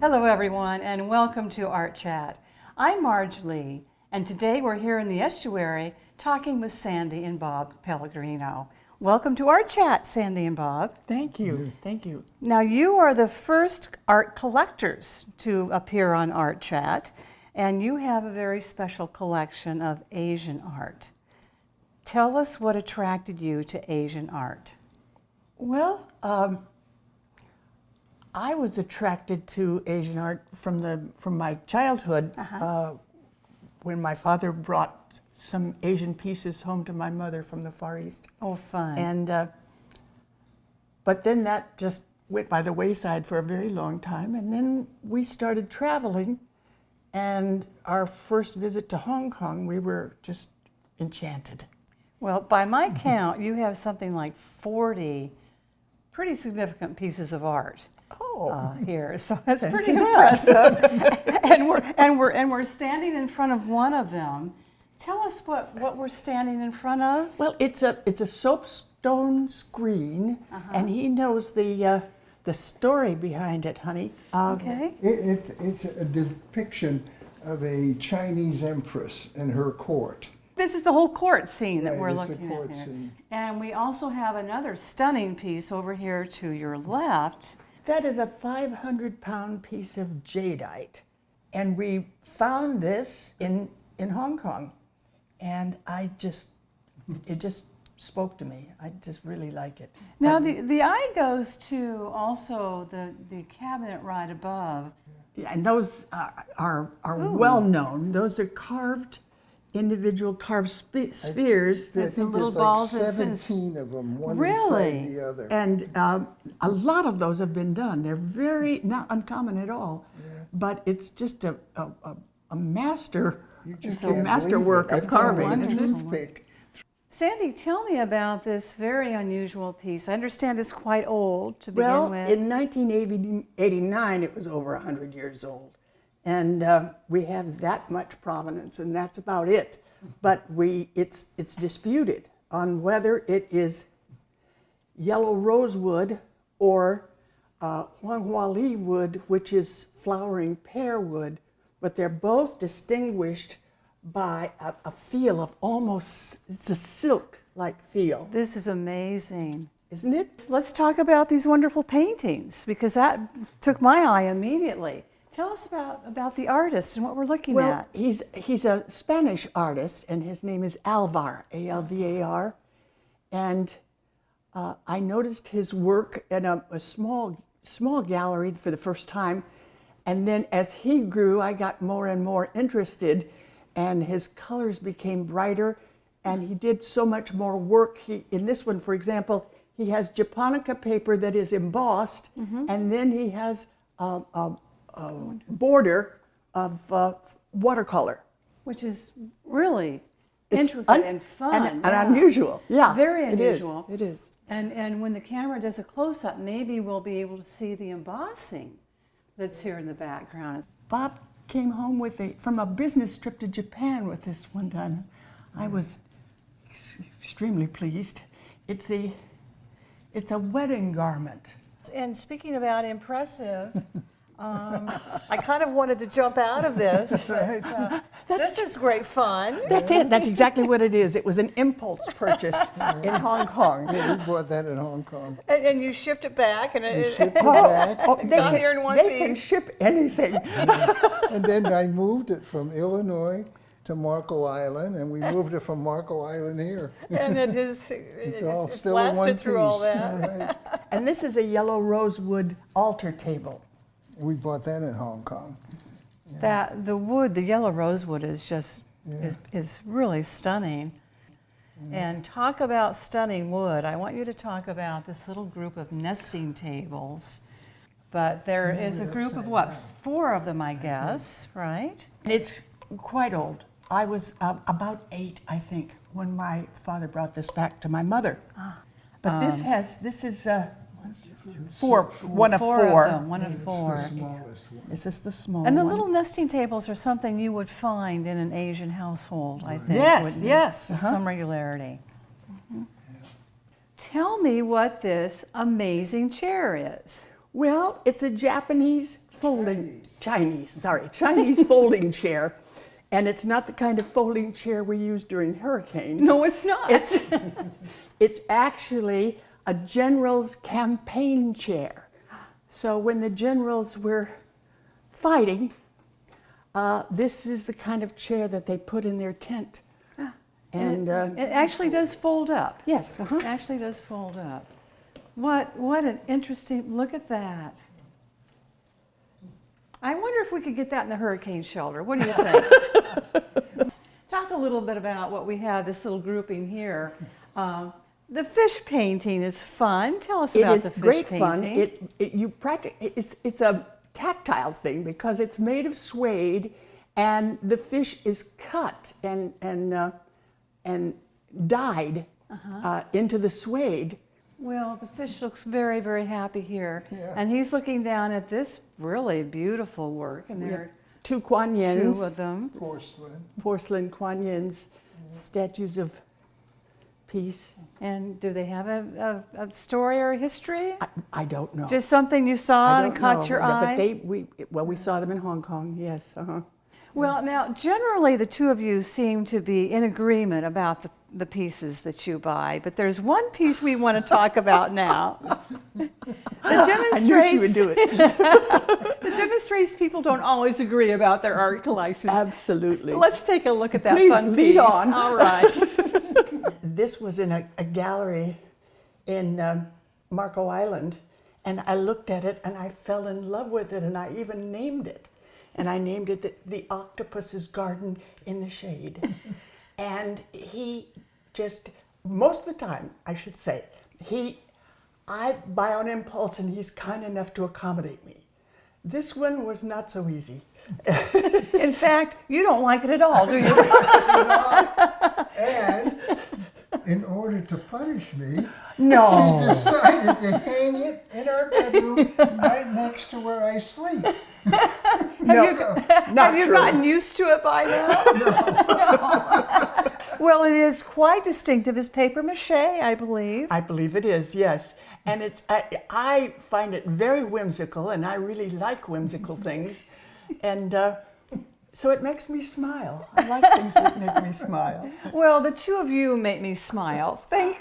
Hello everyone and welcome to Art Chat. I'm Marge Lee and today we're here in the estuary talking with Sandy and Bob Pellegrino. Welcome to Art Chat, Sandy and Bob. Thank you, thank you. Now you are the first art collectors to appear on Art Chat and you have a very special collection of Asian art. Tell us what attracted you to Asian art. Well, I was attracted to Asian art from my childhood when my father brought some Asian pieces home to my mother from the Far East. Oh, fun. And but then that just went by the wayside for a very long time, and then we started traveling, and our first visit to Hong Kong, we were just enchanted. Well, by my count, you have something like 40 pretty significant pieces of art here, so that's pretty impressive. and we're standing in front of one of them. Tell us what we're standing in front of. Well, it's a soapstone screen, and he knows the story behind it, honey. Okay. It's a depiction of a Chinese empress and her court. This is the whole court scene that Right, we're it's the looking court at here. scene. And we also have another stunning piece over here to your left. That is a 500-pound piece of jadeite, and we found this in Hong Kong, and it just spoke to me. I just really like it. Now the eye goes to also the cabinet right above. Yeah, and those are well known. Those are individual carved spheres. I With some think little there's balls like that says- 17 of them, one Really? inside the other. And a lot of those have been done. They're very not uncommon at all, but it's just a master, You just a can't masterwork believe of it. I found carving. a toothpick. Sandy, tell me about this very unusual piece. I understand it's quite old to begin Well, with. in 1989, it was over 100 years old. And we have that much provenance, and that's about it. But it's disputed on whether it is yellow rosewood or Huanghua wood, which is flowering pear wood. But they're both distinguished by a feel of almost, it's a silk-like feel. This is amazing. Isn't it? Let's talk about these wonderful paintings because that took my eye immediately. Tell us about the artist and what we're looking Well, at. he's a Spanish artist, and his name is Alvar, A-L-V-A-R. And I noticed his work in a small gallery for the first time. And then as he grew, I got more and more interested, and his colors became brighter, and he did so much more work. In this one, for example, he has japonica paper that is embossed, and then he has a border of watercolor. Which is really It's intricate and fun. and yeah. unusual. Yeah, Very unusual. It is. And when the camera does a close-up, maybe we'll be able to see the embossing that's here in the background. Bob came home from a business trip to Japan with this one time. I was extremely pleased. It's a wedding garment. And speaking about impressive, I kind of wanted to jump out of this, but this is great fun. That's it. That's exactly what it is. It was an impulse purchase in Hong Kong. Yeah, we bought that in Hong Kong. And you shipped it back, and We it shipped it back, got here in one They can piece. ship anything. and then I moved it from Illinois to Marco Island, and we moved it from Marco Island here. And it's all still in lasted one through piece. all that. Right. And this is a yellow rosewood altar table. We bought that in Hong Kong. That the wood, the yellow rosewood, is just is really stunning. And talk about stunning wood. I want you to talk about this little group of nesting tables. But there is a group of what? 4 of them, I guess, right? It's quite old. I was about 8, I think, when my father brought this back to my mother. But this is 4, one of 4. Of them, one of It's 4. the smallest one. This is the small And the one. little nesting tables are something you would find in an Asian household, I think. Yes, wouldn't you? yes, With some regularity. Tell me what this amazing chair is. Well, it's a Japanese Chinese folding chair. And it's not the kind of folding chair we use during hurricanes. No, it's not. It's actually a general's campaign chair. So when the generals were fighting, this is the kind of chair that they put in their tent. And it actually does fold up. yes, It actually does fold up. What an interesting, look at that. I wonder if we could get that in the hurricane shelter. What do you think? Talk a little bit about what we have, this little grouping here. The fish painting is fun. Tell us about the fish painting. It is great fun. It's a tactile thing because it's made of suede, and the fish is cut and dyed into the suede. Well, the fish looks very, very happy here. Yeah. And he's looking down at this really beautiful work. And there are Two Kuan Yins, two of them. porcelain Kuan Yins, statues of peace. And do they have a story or a history? I don't know. Just something you saw I and don't caught know, your but eye? we saw them in Hong Kong, yes. Well, now, generally, the two of you seem to be in agreement about the pieces that you buy, but there's one piece we want to talk about now. I knew she would do it. That demonstrates people don't always agree about their art collections. Absolutely. Let's take a look at that Please fun lead piece. on. All right. This was in a gallery in Marco Island, and I looked at it and I fell in love with it, and I even named it. And I named it the Octopus's Garden in the Shade. And he just, most of the time, I should say, I buy on impulse and he's kind enough to accommodate me. This one was not so easy. In fact, you don't like it at all, do you? And in order to punish me, No. she decided to hang it in our bedroom right next to where I sleep. Have you gotten used to it by now? No. Well, it is quite distinctive. It's paper mache, I believe. I believe it is, yes. And I find it very whimsical, and I really like whimsical things. And so it makes me smile. I like things that make me smile. Well, the two of you make me smile. Thank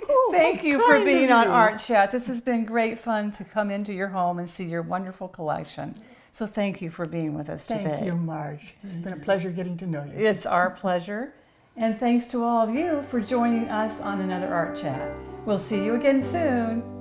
you how for kind of being on you. Art Chat. This has been great fun to come into your home and see your wonderful collection. So thank you for being with us today. Thank you, Marge. It's been a pleasure getting to know you. It's our pleasure. And thanks to all of you for joining us on another Art Chat. We'll see you again soon.